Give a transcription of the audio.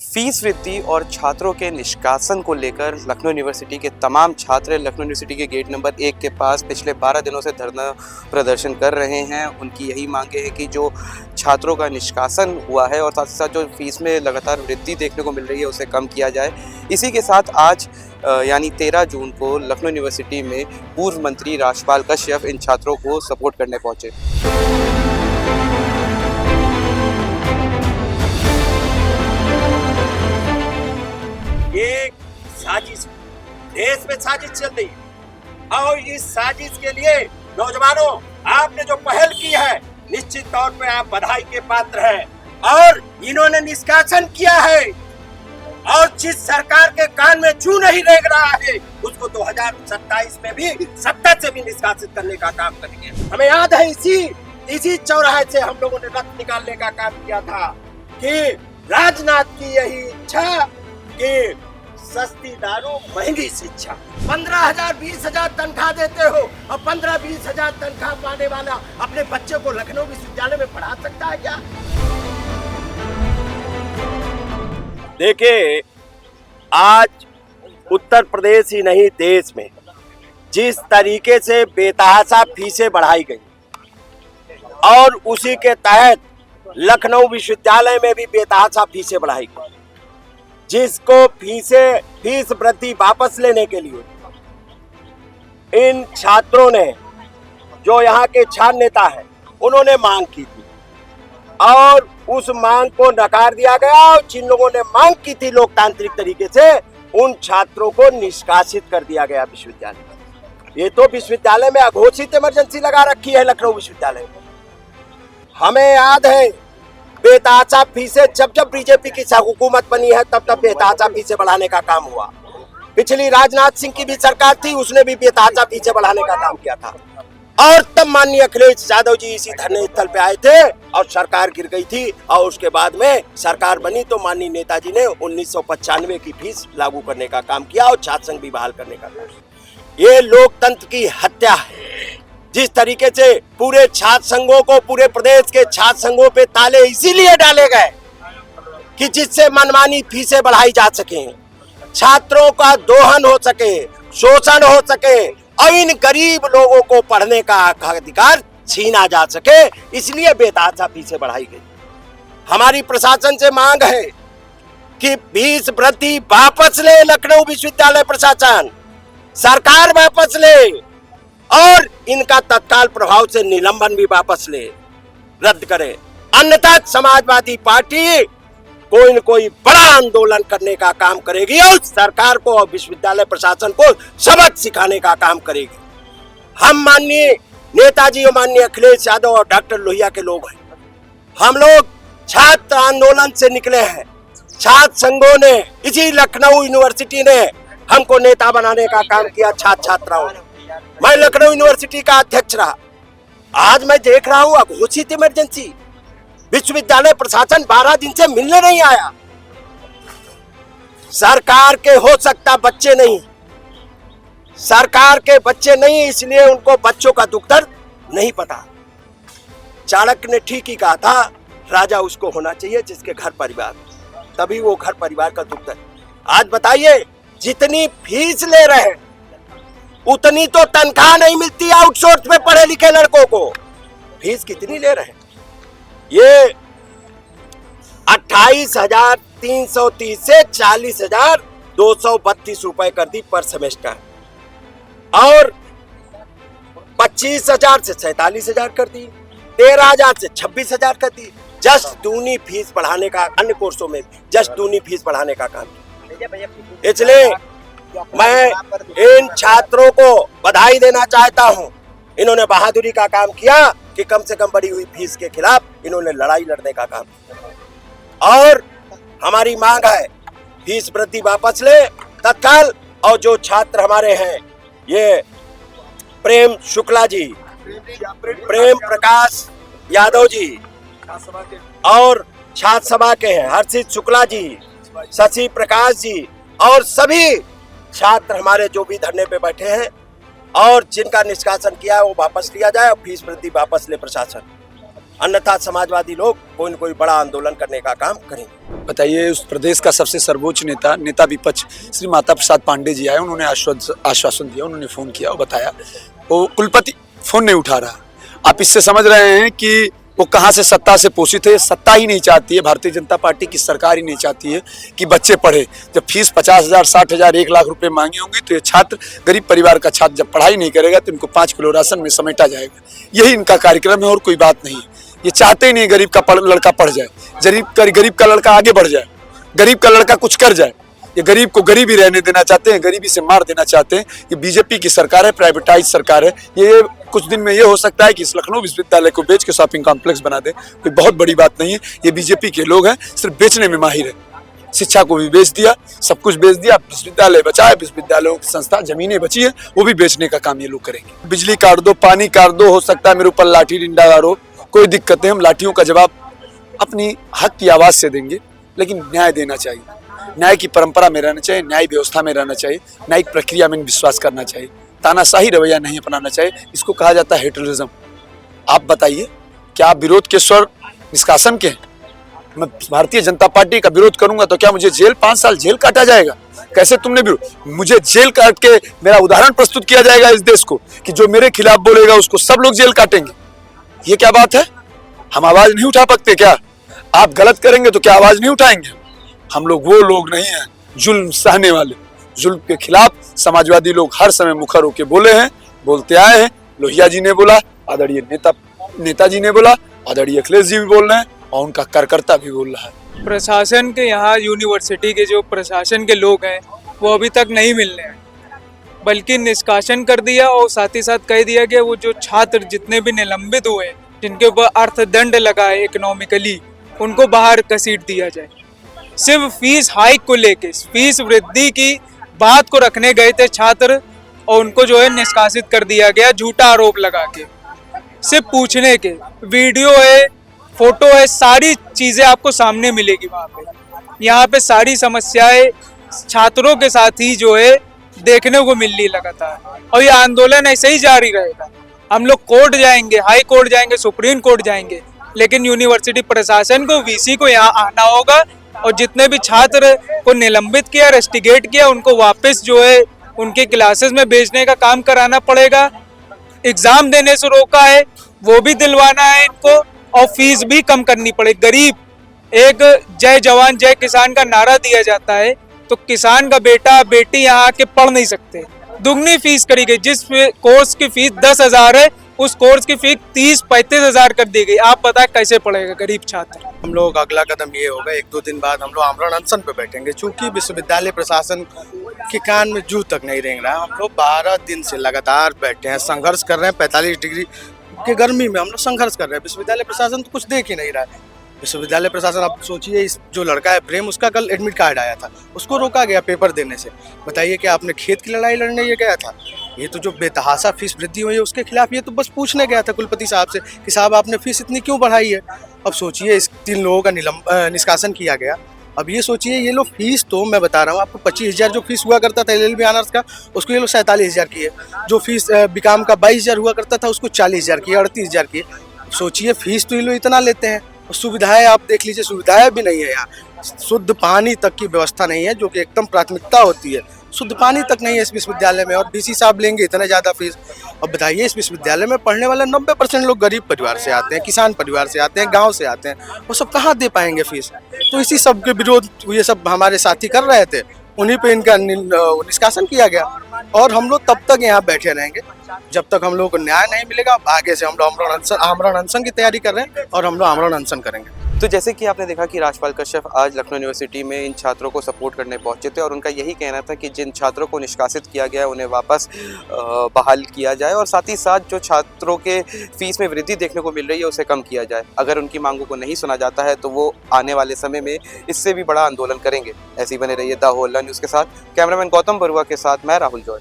Fees वृद्धि और छात्रों के निष्कासन को लेकर लखनऊ यूनिवर्सिटी के तमाम छात्र लखनऊ यूनिवर्सिटी के गेट नंबर 1 के पास पिछले 12 दिनों से धरना प्रदर्शन कर रहे हैं। उनकी यही मांगे है कि जो छात्रों का निष्कासन हुआ है और साथ ही साथ जो फीस में लगातार वृद्धि देखने को मिल रही है उसे कम किया जाए। इसी के साथ आज यानी 13 जून को लखनऊ यूनिवर्सिटी में पूर्व मंत्री राजपाल कश्यप इन छात्रों को सपोर्ट करने पहुंचे। ये साजिश देश में साजिश चल रही है और इस साजिश के लिए नौजवानों आपने जो पहल की है निश्चित तौर पे आप बधाई के पात्र हैं। और इन्होंने निष्कासन किया है और जिस सरकार के कान में जू नहीं रेंग रहा है उसको 2027 में भी सत्ता से भी निष्कासित करने का काम करेंगे। हमें याद है इसी चौराहे से हम लोगों ने रथ निकालने का काम किया था कि राजनाथ की यही इच्छा कि सस्ती दारू महंगी शिक्षा। 15,000 20,000 तनख्वाह देते हो और 15-20 हजार तनख्वाह पाने वाला अपने बच्चे को लखनऊ विश्वविद्यालय में पढ़ा सकता है क्या? देखिए, आज उत्तर प्रदेश ही नहीं देश में जिस तरीके से बेतहाशा फीसें बढ़ाई गई और उसी के तहत लखनऊ विश्वविद्यालय में भी बेतहाशा फीसें बढ़ाई गई, जिसको फीस वृद्धि वापस लेने के लिए इन छात्रों ने, जो यहाँ के छात्र नेता हैं, उन्होंने मांग की थी और उस मांग को नकार दिया गया। और जिन लोगों ने मांग की थी लोकतांत्रिक तरीके से, उन छात्रों को निष्कासित कर दिया गया विश्वविद्यालय में। ये तो विश्वविद्यालय में अघोषित इमरजेंसी लगा रखी है लखनऊ विश्वविद्यालय में। हमें याद है बेतहाशा फीसें जब बीजेपी की हुकूमत बनी है तब बेतहाशा फीसें बढ़ाने का काम हुआ। पिछली राजनाथ सिंह की भी सरकार थी, उसने भी बेतहाशा फीसें बढ़ाने का काम किया था। और तब माननीय अखिलेश यादव जी इसी धरने स्थल पे आए थे और सरकार गिर गई थी और उसके बाद में सरकार बनी तो माननीय नेताजी ने 1995 की फीस लागू करने का काम किया और छात्र संघ भी बहाल करने का काम किया। ये लोकतंत्र की हत्या है। जिस तरीके से पूरे छात्र संघों को, पूरे प्रदेश के छात्र संघों पे ताले इसीलिए डाले गए कि जिससे मनमानी फीसें बढ़ाई जा सके, छात्रों का दोहन हो सके, शोषण हो सके और इन गरीब लोगों को पढ़ने का अधिकार छीना जा सके, इसलिए बेतहाशा फीसें बढ़ाई गई। हमारी प्रशासन से मांग है कि फीस वृद्धि वापस ले लखनऊ विश्वविद्यालय प्रशासन, सरकार वापस ले और इनका तत्काल प्रभाव से निलंबन भी वापस ले, रद्द करे। अन्यथा समाजवादी पार्टी कोई न कोई बड़ा आंदोलन करने का काम करेगी और सरकार को और विश्वविद्यालय प्रशासन को सबक सिखाने का काम करेगी। हम माननीय नेताजी और माननीय अखिलेश यादव और डॉक्टर लोहिया के लोग हैं। हम लोग छात्र आंदोलन से निकले हैं। छात्र संघों ने, इसी लखनऊ यूनिवर्सिटी ने हमको नेता बनाने का काम किया, छात्र छात्राओं ने। मैं लखनऊ यूनिवर्सिटी का अध्यक्ष रहा। आज मैं देख रहा हूँ अघोषित इमरजेंसी, विश्वविद्यालय प्रशासन 12 दिन से मिलने नहीं आया। सरकार के हो सकता बच्चे नहीं, सरकार के बच्चे नहीं, इसलिए उनको बच्चों का दुख दर्द नहीं पता। चाणक्य ने ठीक ही कहा था, राजा उसको होना चाहिए जिसके घर परिवार, तभी वो घर परिवार का दुख दर्द। आज बताइए, जितनी फीस ले रहे हैं उतनी तो तनख्वाह नहीं मिलती आउटसोर्स में पढ़े लिखे लड़कों को। फीस कितनी ले रहे हैं? ये 28,330 से 40,232 रुपए कर दी पर सेमेस्टर और 25,000 से 47,000 कर दी, 13,000 से 26,000 कर दी। जस्ट दूनी फीस बढ़ाने का, अन्य कोर्सों में जस्ट दूनी फीस बढ़ाने का काम। इसलिए मैं इन छात्रों को बधाई देना चाहता हूं। इन्होंने बहादुरी का काम किया कि कम से कम बढ़ी हुई फीस के खिलाफ इन्होंने लड़ाई लड़ने का काम किया। और हमारी मांग है फीस वृद्धि वापस ले तत्काल। और जो छात्र हमारे हैं, ये प्रेम शुक्ला जी, प्रेम प्रकाश यादव जी और छात्र सभा के हैं हर्षित शुक्ला जी, शशि प्रकाश जी और सभी छात्र हमारे जो भी धरने पे बैठे हैं और जिनका निष्कासन किया है वो वापस लिया जाए और फीस वृद्धि वापस ले प्रशासन। अन्यथा समाजवादी लोग कोई न कोई बड़ा आंदोलन करने का काम करेंगे। बताइए, उस प्रदेश का सबसे सर्वोच्च नेता विपक्ष श्री माता प्रसाद पांडे जी आए, उन्होंने आश्वासन दिया, उन्होंने फोन किया और बताया, वो कुलपति फोन नहीं उठा रहा। आप इससे समझ रहे हैं कि वो कहाँ से सत्ता से पोषित है। सत्ता ही नहीं चाहती है, भारतीय जनता पार्टी की सरकार ही नहीं चाहती है कि बच्चे पढ़े। जब फीस 50,000, 60,000, 1 लाख रुपए मांगी होंगी तो ये छात्र, गरीब परिवार का छात्र जब पढ़ाई नहीं करेगा तो इनको 5 किलो राशन में समेटा जाएगा। यही इनका कार्यक्रम है और कोई बात नहीं है। ये चाहते ही नहीं गरीब का लड़का पढ़ जाए, गरीब का लड़का आगे बढ़ जाए, गरीब का लड़का कुछ कर जाए। ये गरीब को गरीब ही रहने देना चाहते हैं, गरीबी से मार देना चाहते हैं। ये बीजेपी की सरकार है, प्राइवेटाइज सरकार है। ये कुछ दिन में ये हो सकता है कि इस लखनऊ विश्वविद्यालय को बेच के शॉपिंग कॉम्प्लेक्स बना दे। कोई बहुत बड़ी बात नहीं है। ये बीजेपी के लोग हैं, सिर्फ बेचने में माहिर है। शिक्षा को भी बेच दिया, सब कुछ बेच दिया। विश्वविद्यालय बचा है, विश्वविद्यालयों की संस्था, जमीनें बची है, वो भी बेचने का काम ये लोग करेंगे। बिजली काट दो, पानी काट दो, हो सकता है मेरे ऊपर लाठी डंडा मारो, कोई दिक्कत नहीं। हम लाठियों का जवाब अपनी हक की आवाज से देंगे, लेकिन न्याय देना चाहिए। न्याय की परंपरा में रहना चाहिए, न्याय व्यवस्था में रहना चाहिए, न्यायिक प्रक्रिया में विश्वास करना चाहिए, तानाशाही रवैया नहीं अपनाना चाहिए। इसको कहा जाता है हेटरिज्म। आप बताइए, क्या आप विरोध के स्वर निष्कासन के हैं? मैं भारतीय जनता पार्टी का विरोध करूंगा तो क्या मुझे जेल 5 साल जेल काटा जाएगा? कैसे तुमने विरोध, मुझे जेल काट के मेरा उदाहरण प्रस्तुत किया जाएगा इस देश को कि जो मेरे खिलाफ बोलेगा उसको सब लोग जेल काटेंगे? ये क्या बात है? हम आवाज नहीं उठा सकते क्या? आप गलत करेंगे तो क्या आवाज नहीं उठाएंगे? हम लोग वो लोग नहीं हैं जुल्म सहने वाले। जुल्म के खिलाफ समाजवादी लोग हर समय मुखर होके बोले हैं, बोलते आए हैं। लोहिया जी ने बोला, आदरणीय नेताजी ने बोला, आदरणीय अखिलेश जी भी बोल रहे हैं और उनका कार्यकर्ता भी बोल रहा है। प्रशासन के यहाँ यूनिवर्सिटी के जो प्रशासन के लोग हैं वो अभी तक नहीं मिलने हैं, बल्कि निष्कासन कर दिया और साथ ही साथ कह दिया कि वो जो छात्र जितने भी निलंबित हुए, जिनके ऊपर अर्थदंड लगा है इकोनॉमिकली, उनको बाहर घसीट दिया जाए। सिर्फ फीस हाइक को लेके, फीस वृद्धि की बात को रखने गए थे छात्र और उनको जो है निष्कासित कर दिया गया झूठा आरोप लगा के। सिर्फ पूछने के, वीडियो है, फोटो है, सारी चीजें आपको सामने मिलेगी वहाँ पे। यहाँ पे सारी समस्याएं छात्रों के साथ ही जो है देखने को मिल रही लगातार, और ये आंदोलन ऐसे ही जारी रहेगा। हम लोग कोर्ट जाएंगे, हाई कोर्ट जाएंगे, सुप्रीम कोर्ट जाएंगे, लेकिन यूनिवर्सिटी प्रशासन को, वीसी को यहाँ आना होगा और जितने भी छात्र को निलंबित किया, रेस्टिगेट किया, उनको वापस जो है उनके क्लासेस में भेजने का काम कराना पड़ेगा। एग्जाम देने से रोका है वो भी दिलवाना है इनको, और फीस भी कम करनी पड़ेगी। गरीब, एक जय जवान जय किसान का नारा दिया जाता है, तो किसान का बेटा बेटी यहाँ आके पढ़ नहीं सकते। दुगनी फीस करी गई। जिस कोर्स की फीस 10,000 है, उस कोर्स की फीस 30-35 हजार कर दी गई। आप बताएं कैसे पढ़ेगा गरीब छात्र? हम लोग अगला कदम ये होगा, 1-2 दिन बाद हम लोग आमरण अनशन पे बैठेंगे, क्योंकि विश्वविद्यालय प्रशासन के कान में जू तक नहीं रेंग रहा है। हम लोग 12 दिन से लगातार बैठे हैं, संघर्ष कर रहे हैं। 45 डिग्री की गर्मी में हम लोग संघर्ष कर रहे हैं। विश्वविद्यालय प्रशासन तो कुछ देख ही नहीं रहा है। विश्वविद्यालय प्रशासन, आप सोचिए, इस जो लड़का है प्रेम, उसका कल एडमिट कार्ड आया था, उसको रोका गया पेपर देने से। बताइए कि आपने खेत की लड़ाई लड़ने ये गया था? ये तो जो बेतहाशा फीस वृद्धि हुई है उसके खिलाफ ये तो बस पूछने गया था कुलपति साहब से कि साहब आपने फीस इतनी क्यों बढ़ाई है। अब सोचिए, इस 3 लोगों का निष्कासन किया गया। अब ये सोचिए, ये लोग फीस, तो मैं बता रहा हूँ आपको, 25,000 जो फीस हुआ करता था LLB ऑनर्स का, उसको ये लोग 47,000 की है। जो फीस बीकॉम का 22,000 हुआ करता था, उसको 40,000 की, 38,000 की। सोचिए, फीस तो ये लोग इतना लेते हैं, सुविधाएं आप देख लीजिए, सुविधाएं भी नहीं है यहाँ। शुद्ध पानी तक की व्यवस्था नहीं है, जो कि एकदम प्राथमिकता होती है। शुद्ध पानी तक नहीं है इस विश्वविद्यालय में, और BC साहब लेंगे इतना ज़्यादा फीस। अब बताइए, इस विश्वविद्यालय में पढ़ने वाले 90% लोग गरीब परिवार से आते हैं, किसान परिवार से आते हैं, गांव से आते हैं। वो सब कहाँ दे पाएंगे फीस? तो इसी सब के विरोध ये सब हमारे साथी कर रहे थे, उन्हीं पे इनका निष्कासन किया गया। और हम लोग तब तक यहाँ बैठे रहेंगे जब तक हम लोगों को न्याय नहीं मिलेगा। आगे से हम लोग आमरण अनशन की तैयारी कर रहे हैं और हम लोग आमरण अनशन करेंगे। तो जैसे कि आपने देखा कि राजपाल कश्यप आज लखनऊ यूनिवर्सिटी में इन छात्रों को सपोर्ट करने पहुंचे थे और उनका यही कहना था कि जिन छात्रों को निष्कासित किया गया है उन्हें वापस बहाल किया जाए, और साथ ही साथ जो छात्रों के फीस में वृद्धि देखने को मिल रही है उसे कम किया जाए। अगर उनकी मांगों को नहीं सुना जाता है तो वो आने वाले समय में इससे भी बड़ा आंदोलन करेंगे। ऐसे ही बने रहिए द होल न्यूज़ के साथ। कैमरामैन गौतम बरुआ के साथ मैं राहुल जॉय।